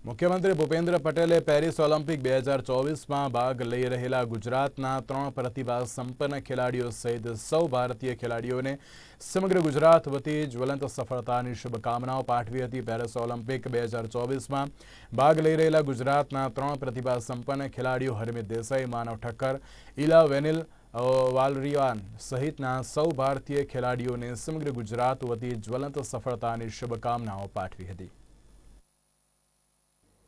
મુખ્યમંત્રી ભૂપેન્દ્ર પટેલે Paris Olympic 2024માં ભાગ લઈ રહેલા ગુજરાતના 3 પ્રતિભા સંપન્ન ખેલાડીઓ સહિત સૌ ભારતીય ખેલાડીઓને સમગ્ર ગુજરાત વતી જ્વલંત સફળતાની શુભકામનાઓ પાઠવી હતી। પેરિસ ઓલિમ્પિક 2024માં ભાગ લઈ રહેલા ગુજરાતના 3 પ્રતિભા સંપન્ન ખેલાડીઓ હરમિત દેસાઈ, માનવ ઠક્કર, ઇલા વેનિલ વાલરિવાન સહિતના સૌ ભારતીય ખેલાડીઓને સમગ્ર ગુજરાત વતી જ્વલંત સફળતાની શુભકામનાઓ પાઠવી હતી।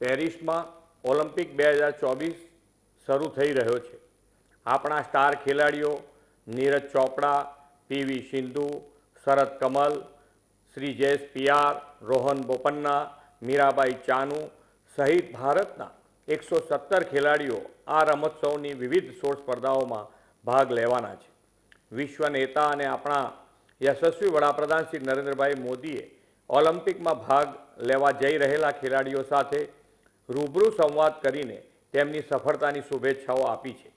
पेरिस में ओलंपिक 2024 शुरू थई रह्यो छे। अपना स्टार खिलाड़ियों नीरज चोपड़ा, पीवी सिंधु, शरद कमल, श्री जयेश पियार, रोहन बोपन्ना, मीराबाई चानू सहित भारतना 117 खिलाड़ियों आ रमोत्सवनी विविध 16 स्पर्धाओं में भाग लेवाना छे। विश्व नेता अने अपना यशस्वी वडाप्रधान श्री नरेन्द्रभाई मोदीए ओलंपिक में भाग लेवा जई रहेला खिलाड़ियों साथे रूबरू संवाद करीने तेमनी सफलतानी शुभेच्छाओ आपी छे।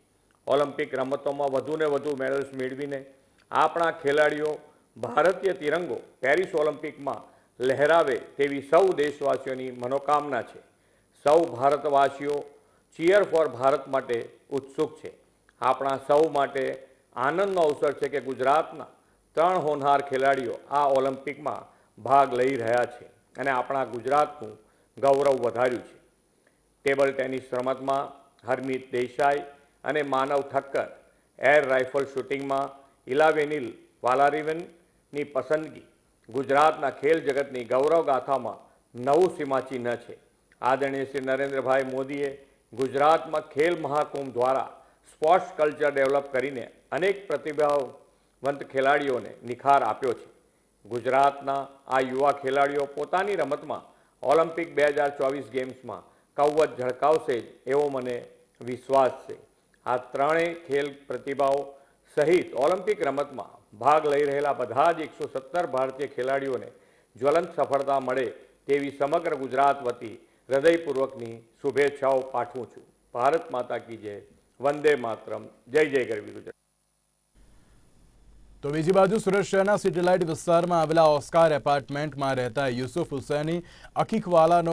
ओलंपिक रमतों में वधु ने वधु मेडल्स मेळवीने आपणा खेलाड़ीओ भारतीय तिरंगो पेरिस ओलंपिक में लहरावे तेवी सौ देशवासीओनी मनोकामना छे। सौ भारतवासीओ चीयर फॉर भारत माटे उत्सुक छे। आपणा सौ माटे आनंदनो अवसर छे के गुजरातना 3 होनहार खेलाड़ीओ आ ओलंपिक में भाग लई रह्या छे अने आपणा गुजरातनुं गौरव वधार्युं छे। टेबल टेनिस रमत में हरमित देसाई अने मानव ठक्कर, एयर राइफल शूटिंग में इलावेनिल वालारिवननी पसंदगी गुजरातना खेल जगतनी गौरव गाथा में नवुं सीमाचिन्ह छे। आदरणीय श्री नरेन्द्रभाई मोदीए गुजरात में खेल महाकुंभ द्वारा स्पोर्ट्स कल्चर डेवलप करीने अनेक प्रतिभावंत खेलाड़ीओने निखार आप्यो छे। गुजरातना आ युवा खेलाड़ीओ पोतानी रमत में ओलंपिक 2024 गेम्स में कवच झळकावशे एवो मने विश्वास छे। आ त्रणेय खेल प्रतिभाओ सहित ओलंपिक रमत में भाग लई रहेला बधा ज 117 भारतीय खेलाड़ीओने ज्वलंत सफलता मळे तेवी समग्र गुजरात वती हृदयपूर्वकनी शुभेच्छाओ पाठवुं छुं। भारत माता की जय, वंदे मातरम, जय जय गरवी गुजरात। तो बीजी बाजु सुरत शहरना सिटीलाइट विस्तारमां आवेला ऑस्कार एपार्टमेंटमां रहता यूसुफ हुसैनी अकीकवालानो